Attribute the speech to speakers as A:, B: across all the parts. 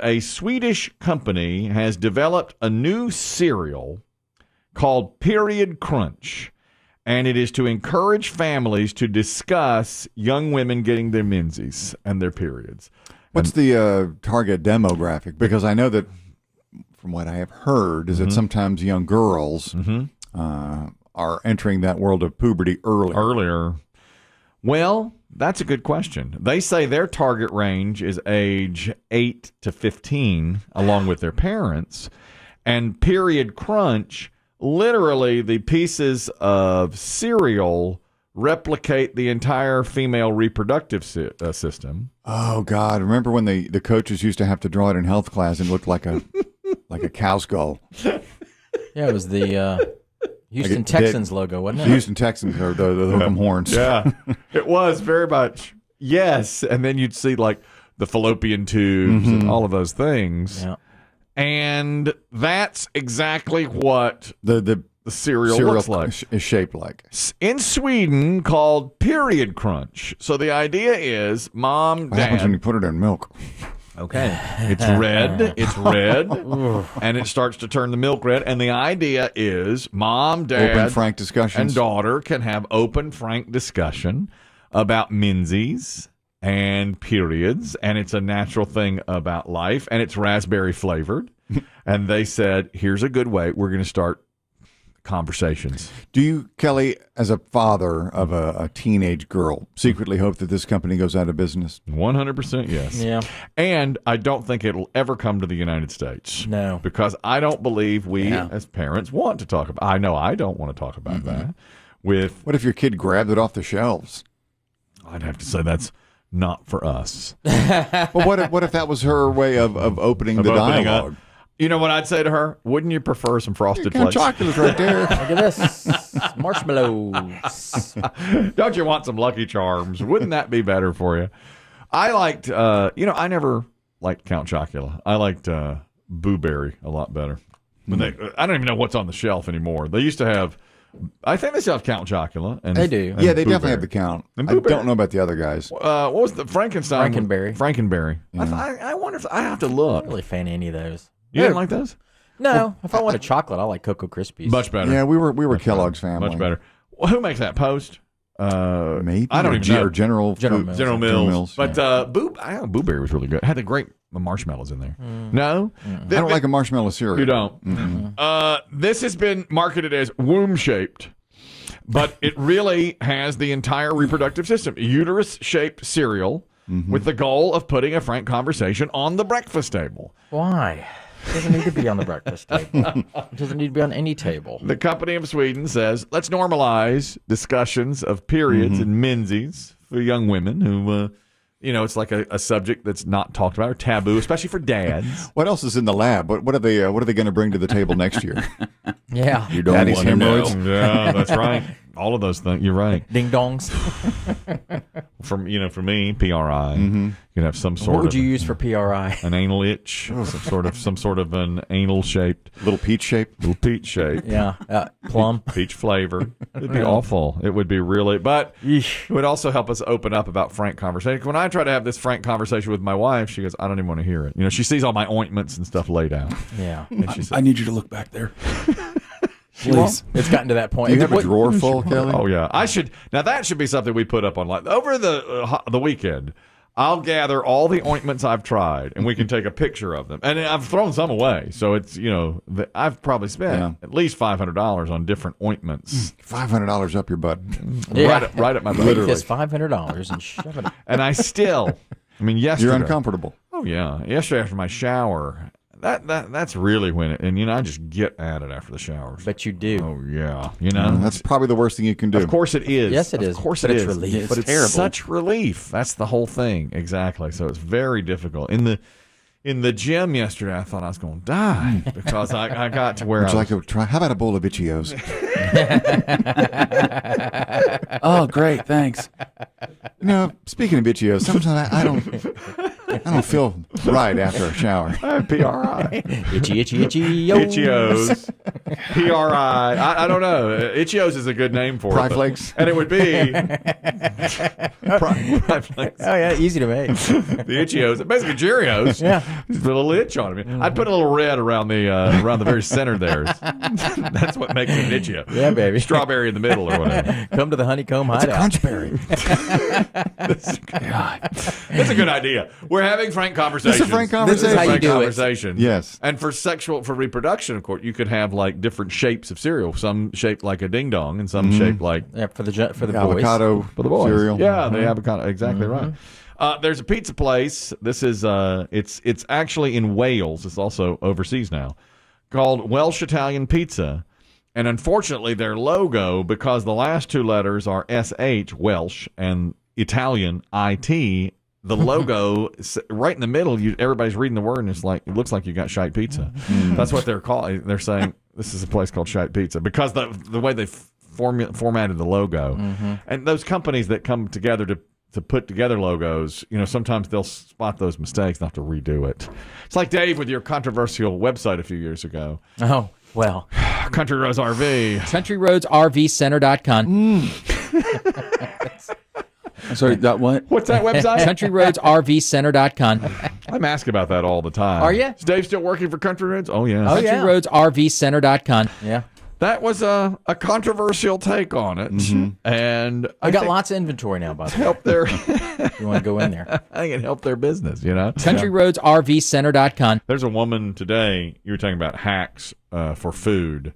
A: A Swedish company has developed a new cereal called Period Crunch, and it is to encourage families to discuss young women getting their menses and their periods.
B: What's the target demographic? Because I know that from what I have heard is that sometimes young girls are entering that world of puberty earlier.
A: Well, that's a good question. They say their target range is age 8 to 15, along with their parents. And Period Crunch, literally the pieces of cereal replicate the entire female reproductive system.
B: Oh, God. Remember when the coaches used to have to draw it in health class and it looked like a cow skull?
C: Yeah, it was the Houston Texans logo, wasn't it?
B: The Houston Texans, or the Hook'em Horns.
A: Yeah, it was very much. Yes. And then you'd see like the fallopian tubes and all of those things. Yeah. And that's exactly what the cereal looks like.
B: Is shaped like.
A: In Sweden, called Period Crunch. So the idea is mom,
B: What happens when you put it in milk?
A: Okay. It's red, and it starts to turn the milk red. And the idea is mom, dad,
B: open, frank discussions,
A: and daughter can have open, frank discussion about menses and periods, and it's a natural thing about life, and it's raspberry flavored. And they said, here's a good way. We're going to start conversations.
B: Do you, Kelly, as a father of a teenage girl, secretly hope that this company goes out of business?
A: 100% yes.
C: Yeah.
A: And I don't think it'll ever come to the United States.
C: No.
A: Because I don't believe we as parents want to talk about. I know I don't want to talk about that. What
B: if your kid grabbed it off the shelves?
A: I'd have to say that's not for us.
B: But what if that was her way of opening the dialogue?
A: You know what I'd say to her? Wouldn't you prefer some Frosted Flakes?
B: Chocolates right there.
C: Look at this. Marshmallows.
A: Don't you want some Lucky Charms? Wouldn't that be better for you? I liked, I never liked Count Chocula. I liked Boo Berry a lot better. I don't even know what's on the shelf anymore. They used to have, I think they still have Count Chocula. And,
C: they do.
B: Yeah, they definitely have the Count. I don't know about the other guys.
A: What was the Frankenstein? Frankenberry.
B: Yeah.
A: I wonder if I have to look.
C: I'm not really a fan of any of those.
A: You didn't like those?
C: No. If I want a chocolate, I like Cocoa Krispies.
A: Much better.
B: Yeah, we were Kellogg's family.
A: Much better. Well, who makes that? Post?
B: Maybe.
A: I don't even know.
B: Or General
A: Mills. But
B: yeah.
A: Boo Berry was really good. Had the great marshmallows in there. No?
B: I don't like a marshmallow cereal.
A: You don't? This has been marketed as womb-shaped, but it really has the entire reproductive system. Uterus-shaped cereal with the goal of putting a frank conversation on the breakfast table.
C: Why? It doesn't need to be on the breakfast table. It doesn't need to be on any table.
A: The company of Sweden says, let's normalize discussions of periods and menses for young women who, it's like a subject that's not talked about or taboo, especially for dads.
B: What else is in the lab? What are they going to bring to the table next year?
C: Yeah.
B: You don't want to know.
A: Yeah, that's right. All of those things. You're right.
C: Ding dongs.
A: For me, PRI. You can have some sort of.
C: What would you use for PRI?
A: An anal itch. some sort of an anal shaped.
B: Little peach shape.
C: Yeah. Plum.
A: Peach flavor. It'd be awful. It would be really. But it would also help us open up about frank conversation. When I try to have this frank conversation with my wife, she goes, I don't even want to hear it. She sees all my ointments and stuff laid out.
C: Yeah.
A: And she says,
D: I need you to look back there. Please.
C: It's gotten to that point.
B: Do you have a drawer full, Kelly?
A: Oh, yeah. Now, that should be something we put up online. Over the weekend, I'll gather all the ointments I've tried, and we can take a picture of them. And I've thrown some away. So it's, I've probably spent at least $500 on different ointments.
B: $500 up your butt.
C: Yeah.
A: Right up my butt.
C: Literally. Take this $500 and shove it.
A: And I still, yesterday.
B: You're uncomfortable.
A: Oh, yeah. Yesterday after my shower, that's really when it, and I just get at it after the showers.
C: Bet you do.
A: Oh, yeah.
B: That's probably the worst thing you can do.
A: Of course it is.
C: Yes, it is.
A: Of course
C: but
A: it
C: it's
A: is.
C: Relief.
A: But it's
C: terrible.
A: such relief. That's the whole thing. Exactly. So it's very difficult. In the gym yesterday, I thought I was going to die because I got to where
B: Would you like to try? How about a bowl of Itchios?
D: Oh, great. Thanks.
B: Speaking of Itchios, sometimes I don't. I don't feel right after a shower.
A: PRI.
C: Itchy, itchy, itchy, yo.
A: Itchios. PRI. I don't know. Itchios is a good name for it.
B: Pry-flakes?
A: And it would be Pry-flakes.
C: Oh, yeah, easy to make.
A: The Itchios. Basically, Cheerios.
C: Yeah.
A: Just put a little itch on them. I'd put a little red around the very center there. That's what makes it an Itchio.
C: Yeah, baby.
A: Strawberry in the middle or whatever.
C: Come to the honeycomb hideout.
B: Crunchberry.
A: That's a good idea. We're having frank conversations.
B: It's a frank
C: This is
B: conversation.
C: how you
A: Frank
C: do it.
A: conversation.
B: Yes.
A: And for reproduction, of course, you could have like different shapes of cereal. Some shaped like a ding dong, and some shaped like
C: Yeah, for the boys.
B: Avocado
A: for the boys.
B: cereal.
A: Yeah, the avocado. Exactly right. There's a pizza place. This is it's actually in Wales. It's also overseas now, called Welsh Italian Pizza. And unfortunately, their logo, because the last two letters are SH, Welsh, and Italian, IT, the logo right in the middle, everybody's reading the word, and it looks like you got shite pizza. That's what they're calling. They're saying this is a place called Shite Pizza because the way they formatted the logo. And those companies that come together to put together logos, sometimes they'll spot those mistakes and have to redo it. It's like Dave with your controversial website a few years ago.
C: Oh, well.
A: Country Roads RV.
C: CountryRoadsRVCenter.com.
D: Sorry, that what?
A: What's that website?
C: CountryRoadsRVCenter.com.
A: I'm asking about that all the time.
C: Are you?
A: Is Dave still working for Country Roads? Oh, yeah.
C: Oh, yeah. CountryRoadsRVCenter.com. Yeah.
A: That was a controversial take on it. And
C: I got lots of inventory now, by the way.
A: helped their
C: You want to go in there.
A: I think it helped their business,
C: CountryRoadsRVCenter.com.
A: There's a woman today, you were talking about hacks for food,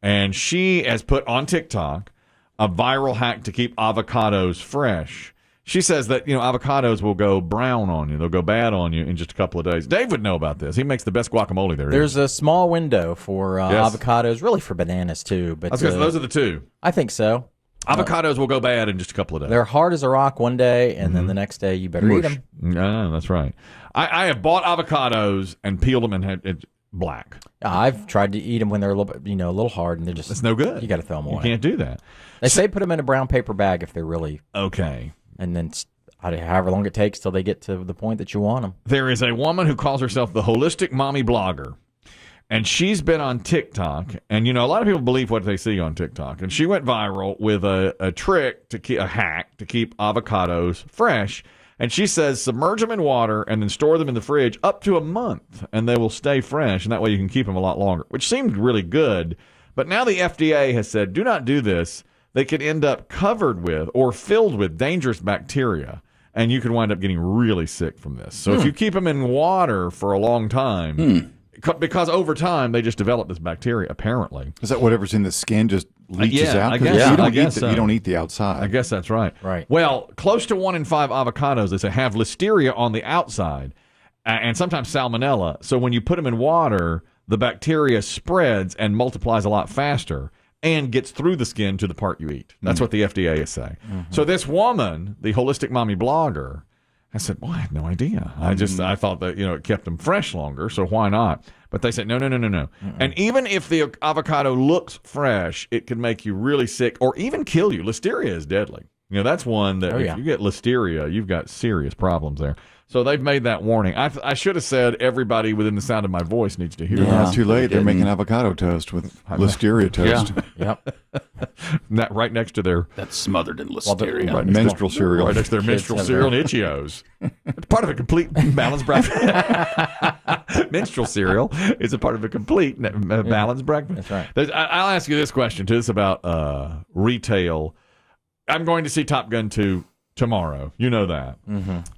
A: and she has put on TikTok a viral hack to keep avocados fresh. She says that, avocados will go brown on you. They'll go bad on you in just a couple of days. Dave would know about this. He makes the best guacamole there
C: There's
A: is.
C: a small window for
A: Yes.
C: avocados, really for bananas too. But
A: Those are the two.
C: I think so.
A: Avocados will go bad in just a couple of days.
C: They're hard as a rock one day, and then the next day you better eat them.
A: Yeah, that's right. I have bought avocados and peeled them and had it black.
C: I've tried to eat them when they're a little bit, a little hard, and they're just.
A: That's no good.
C: You got to throw them
A: You
C: away.
A: can't do that.
C: They say put them in a brown paper bag if they're really,
A: Okay.
C: and then however long it takes till they get to the point that you want them.
A: There is a woman who calls herself the Holistic Mommy Blogger, and she's been on TikTok. And, a lot of people believe what they see on TikTok. And she went viral with a trick, a hack to keep avocados fresh. And she says submerge them in water and then store them in the fridge up to a month, and they will stay fresh. And that way you can keep them a lot longer, which seemed really good. But now the FDA has said, do not do this. They could end up covered with or filled with dangerous bacteria, and you could wind up getting really sick from this. So if you keep them in water for a long time, because over time they just develop this bacteria, apparently.
B: Is that whatever's in the skin just leaches out?
A: I
B: 'Cause
A: guess,
B: you don't
A: I guess
B: eat
A: so.
B: you don't eat the outside.
A: I guess that's right.
C: Right.
A: Well, close to 1 in 5 avocados, they say, have listeria on the outside and sometimes salmonella. So when you put them in water, the bacteria spreads and multiplies a lot faster and gets through the skin to the part you eat. That's what the FDA is saying. So this woman, the Holistic Mommy Blogger, I said, well, I had no idea. I thought that, it kept them fresh longer, so why not? But they said, no. And even if the avocado looks fresh, it can make you really sick or even kill you. Listeria is deadly. That's one that if you get listeria, you've got serious problems there. So they've made that warning. I should have said everybody within the sound of my voice needs to hear
B: Well,
A: that.
B: it's too late. They're making avocado toast with listeria toast.
C: Yep.
A: That right next to their
D: That's smothered in listeria.
B: Right, menstrual cereal.
A: right next to their menstrual
C: have
A: cereal and Itchios. It's part of a complete balanced breakfast. Menstrual cereal is a part of a complete balanced breakfast.
C: That's right.
A: I'll ask you this question too. It's about retail. I'm going to see Top Gun 2 tomorrow. You know that.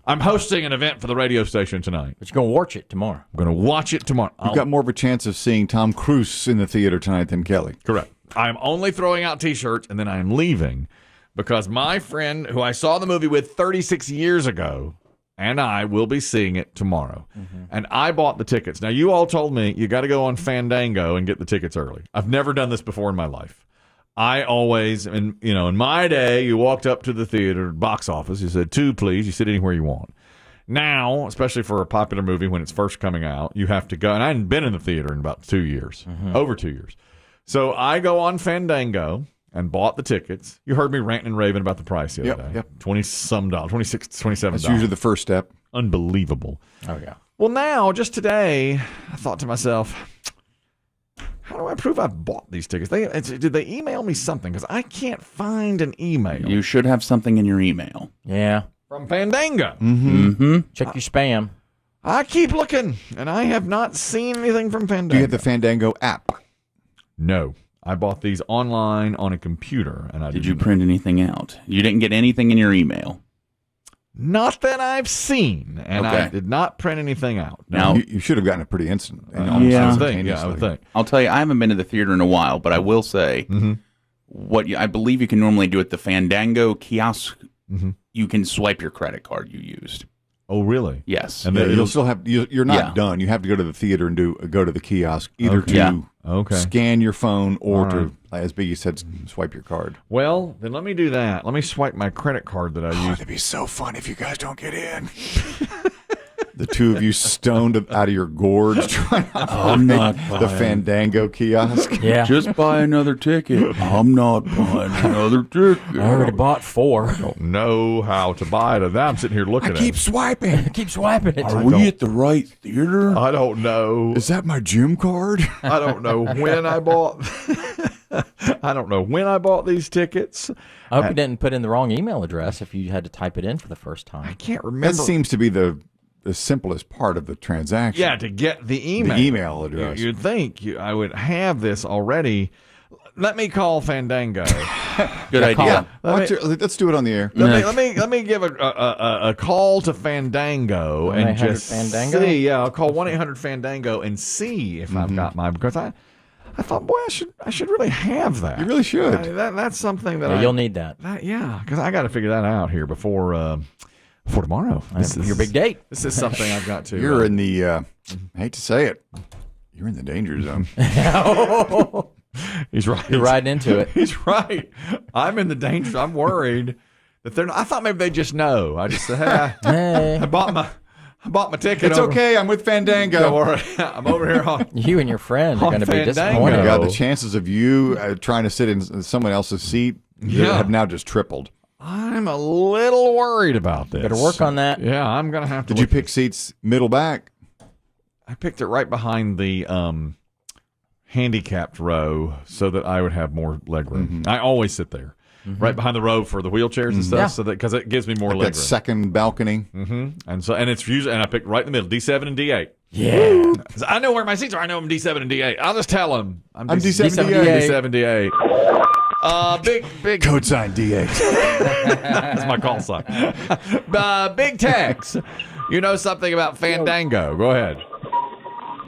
A: I'm hosting an event for the radio station tonight.
C: But you're going to watch it tomorrow.
A: I'm going to watch it tomorrow.
B: You've got more of a chance of seeing Tom Cruise in the theater tonight than Kelly.
A: Correct. I'm only throwing out T-shirts, and then I am leaving because my friend who I saw the movie with 36 years ago and I will be seeing it tomorrow. And I bought the tickets. Now, you all told me you got to go on Fandango and get the tickets early. I've never done this before in my life. I always, in my day, you walked up to the theater box office, you said, 2, please. You sit anywhere you want. Now, especially for a popular movie when it's first coming out, you have to go. And I hadn't been in the theater in about 2 years, over 2 years. So I go on Fandango and bought the tickets. You heard me ranting and raving about the price the other day.
B: Yep.
A: $20-some, $26, $27.
B: That's usually the first step.
A: Unbelievable.
C: Oh, yeah.
A: Well, now, just today, I thought to myself, how do I prove I bought these tickets? Did they email me something? Because I can't find an email.
D: You should have something in your email.
C: Yeah.
A: From Fandango.
C: Check your spam.
A: I keep looking, and I have not seen anything from Fandango.
B: Do you have the Fandango app?
A: No. I bought these online on a computer. And
D: Did you print anything out? You didn't get anything in your email?
A: Not that I've seen, and I did not print anything out.
D: Now
B: You should have gotten it pretty instant.
A: I would think.
D: I'll tell you, I haven't been to the theater in a while, but I will say I believe you can normally do at the Fandango kiosk. You can swipe your credit card you used.
A: Oh, really?
D: Yes.
A: And
B: Yeah, you'll still have. You're not done. You have to go to the theater and go to the kiosk either to scan your phone or to, as Biggie said, swipe your card.
A: Well, then let me do that. Let me swipe my credit card that I used.
B: It'd be so fun if you guys don't get in. The two of you stoned out of your gourds trying to
D: I'm not
B: the Fandango kiosk.
C: Yeah.
D: Just buy another ticket. I'm not buying another ticket.
C: I already bought 4.
A: Don't know how to buy it. Now I'm sitting here looking at it.
B: Keep swiping.
C: Keep swiping it.
D: Are we at the right theater?
A: I don't know.
B: Is that my gym card?
A: I don't know when I bought. I don't know when I bought these tickets.
C: I hope you didn't put in the wrong email address if you had to type it in for the first time.
A: I can't remember.
B: That seems to be the simplest part of the transaction.
A: Yeah, to get the email.
B: The email address.
A: You'd think I would have this already. Let me call Fandango.
D: Good idea.
B: Let's do it on the air.
A: Let me give a call to Fandango and just
C: Fandango?
A: see. Yeah, I'll call 1-800-FANDANGO and see if I've got mine, because I thought, boy, I should really have that.
B: You really should.
A: That's something that
C: You'll need that.
A: because I got to figure that out here before tomorrow.
C: This is your big date.
A: This is something I've got to.
B: You're in the. I hate to say it. You're in the danger zone.
A: He's right.
C: You're riding into it.
A: He's right. I'm in the danger. I'm worried that they're. I thought maybe they just know. I just said, hey, I bought my ticket.
B: It's okay. I'm with Fandango.
A: Don't worry. I'm over here on.
C: You and your friend are going to be
A: Fandango.
C: disappointed.
B: Oh my God, the chances of you trying to sit in someone else's seat have now just tripled.
A: I'm a little worried about this.
C: Better work on that.
A: Yeah, I'm gonna have to.
B: Did you pick seats middle back?
A: I picked it right behind the handicapped row so that I would have more leg room. I always sit there, right behind the row for the wheelchairs and stuff, so that because it gives me more leg
B: That
A: room.
B: second balcony.
A: And it's usually, and I picked right in the middle, D7 and D8.
C: Yeah.
A: I know where my seats are. I know I'm D7 and D8. I'll just tell them I'm
B: D7
A: D7 D8. Big
B: Code sign D8.
A: That's my call sign. Big Tex, you know something about Fandango? Go ahead.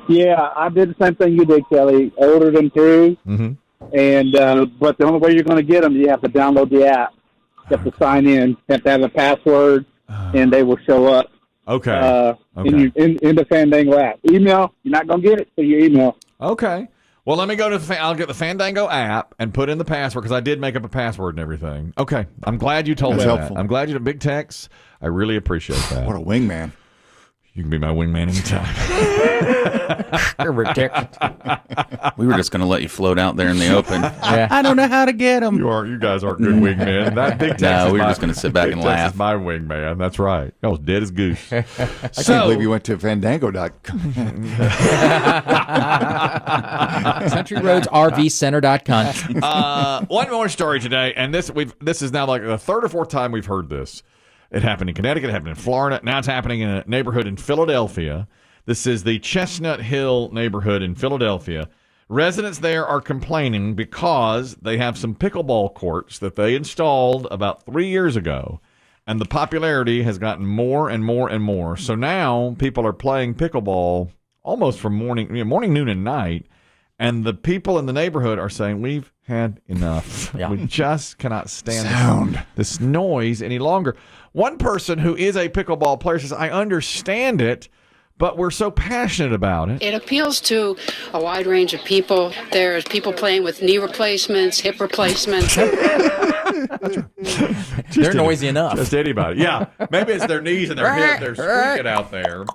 E: Yeah, I did the same thing you did, Kelly. Ordered them through, and but the only way you're going to get them, you have to download the app. You have to sign in. You have to have a password, and they will show up.
A: Okay.
E: In the Fandango app. Email, you're not going to get it to your email.
A: Okay. Well, let me go to I'll get the Fandango app and put in the password because I did make up a password and everything. Okay. I'm glad you told me
B: helpful.
A: that. I'm glad you did Big Tex. I really appreciate that.
B: What a wingman.
A: You can be my wingman anytime.
C: You're ridiculous.
D: We were just going to let you float out there in the open.
C: Yeah.
D: I don't know how to get them.
A: You guys aren't good wingmen. That Big Tex
D: No, we were just going to sit back and
A: Tex
D: laugh.
A: is my wingman. That's right. I was dead as goose.
B: I can't believe you went to Fandango.com.
C: CountryRoadsRVCenter.com.
A: One more story today, and this is now like the third or fourth time we've heard this. It happened in Connecticut, it happened in Florida. Now it's happening in a neighborhood in Philadelphia. This is the Chestnut Hill neighborhood in Philadelphia. Residents there are complaining because they have some pickleball courts that they installed about 3 years ago, and the popularity has gotten more and more and more. So now people are playing pickleball almost from morning, noon, and night, and the people in the neighborhood are saying, we've had enough.
C: Yeah.
A: We just cannot stand this noise any longer. One person who is a pickleball player says, I understand it, but we're so passionate about it.
F: It appeals to a wide range of people. There's people playing with knee replacements, hip replacements.
C: They're noisy enough.
A: Just anybody. Yeah. Maybe it's their knees and their hip. They're squeaking out there.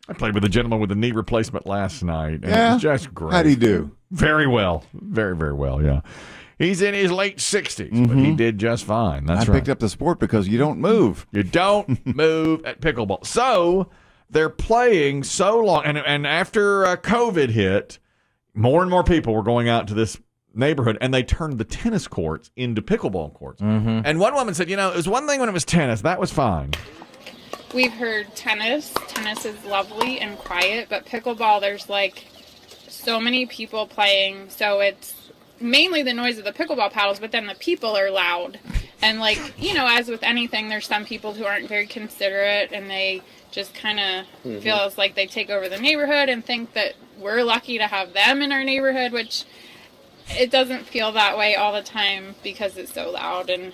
A: I played with a gentleman with a knee replacement last night. And it was just great.
B: How'd he do?
A: Very well. Very, very well, yeah. He's in his late 60s, but he did just fine. That's
B: I
A: right.
B: picked up the sport because you don't move.
A: You don't move at pickleball. So they're playing so long. And after COVID hit, more and more people were going out to this neighborhood, and they turned the tennis courts into pickleball courts. And one woman said, it was one thing when it was tennis. That was fine.
G: We've heard tennis. Tennis is lovely and quiet, but pickleball, there's like so many people playing, so it's mainly the noise of the pickleball paddles, but then the people are loud. And like, as with anything, there's some people who aren't very considerate, and they just kind of feel it's like they take over the neighborhood and think that we're lucky to have them in our neighborhood, which it doesn't feel that way all the time because it's so loud, and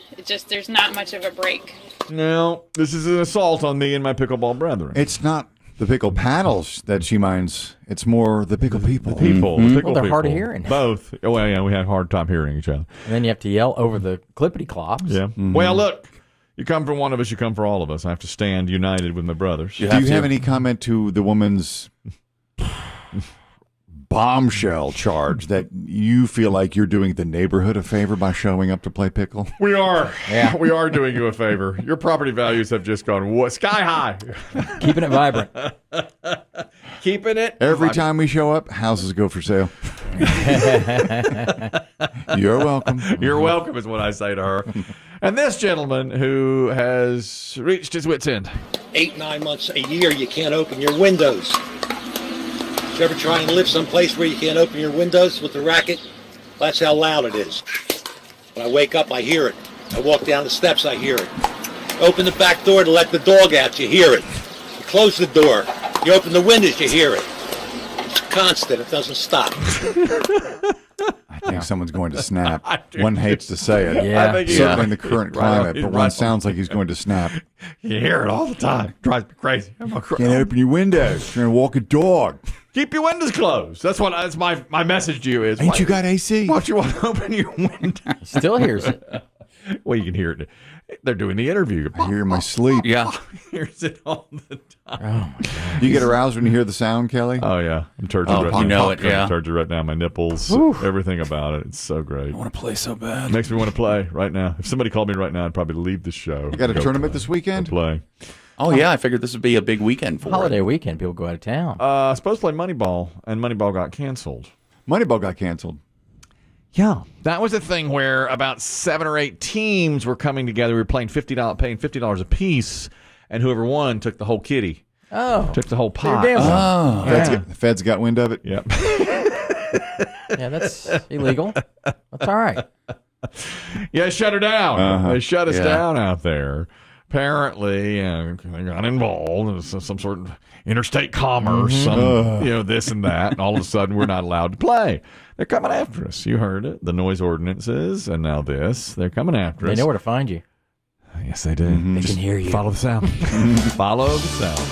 G: there's not much of a break.
A: No, this is an assault on me and my pickleball brethren.
B: It's not the pickle paddles that she minds. It's more the pickle people.
A: The pickle
C: they're
A: people.
C: hard of hearing.
A: Both. Oh, well, yeah, we had a hard time hearing each other.
C: And then you have to yell over the clippity clops.
A: Yeah. Well, look, you come for one of us, you come for all of us. I have to stand united with my brothers.
B: Do you have any comment to the woman's bombshell charge that you feel like you're doing the neighborhood a favor by showing up to play pickle?
A: We are. Yeah. We are doing you a favor. Your property values have just gone sky high.
C: Keeping it vibrant.
A: Keeping it.
B: Every time we show up, houses go for sale. You're welcome.
A: You're welcome is what I say to her. And this gentleman who has reached his wit's end.
H: 8-9 months a year, you can't open your windows. You ever try and live someplace where you can't open your windows with the racket? That's how loud it is. When I wake up, I hear it. I walk down the steps, I hear it. Open the back door to let the dog out, you hear it. You close the door, you open the windows, you hear it. It's constant, it doesn't stop.
B: I think someone's going to snap. One hates to say it.
C: Yeah.
A: I think
B: Certainly in the current climate,
A: He's
B: but
A: right.
B: one sounds like he's going to snap.
A: You hear it all the time. Drives me crazy.
B: Can't open your windows. You're going to walk a dog.
A: Keep your windows closed. That's my message to you is.
B: Ain't you got AC?
A: Why don't you want to open your window?
C: Still hears it.
A: Well, you can hear it. They're doing the interview.
B: I hear my sleep.
D: Yeah.
A: Hears it all the time.
C: Oh, my God.
B: Do you get aroused when you hear the sound, Kelly?
A: Oh yeah, I'm turgid
D: Oh,
A: right
D: you
A: now.
D: know it, yeah.
A: I'm turgid right now. My nipples, everything about it. It's so great.
D: I want to play so bad.
A: Makes me want to play right now. If somebody called me right now, I'd probably leave the show.
B: You got a
A: Go
B: tournament
A: play.
B: this weekend?
A: Go play.
D: Oh, yeah. I figured this would be a big weekend for
C: Holiday
D: it.
C: weekend, people go out of town.
A: Supposed to play Moneyball, and Moneyball got canceled.
B: Moneyball got canceled.
A: Yeah, that was a thing where about 7 or 8 teams were coming together. We were paying $50 a piece, and whoever won took the whole kitty, took the whole pot.
C: Damn well.
B: The feds got wind of it.
A: Yep.
C: Yeah, that's illegal. That's all right.
A: Yeah, shut her down. They shut us
D: Yeah.
A: down out there. Apparently, they got involved in some sort of interstate commerce, this and that, and all of a sudden we're not allowed to play. They're coming after us. You heard it. The noise ordinances, and now this. They're coming after
C: They
A: us.
C: know where to find you.
A: Yes, they do.
C: They can hear you.
A: Follow the sound. Follow the sound.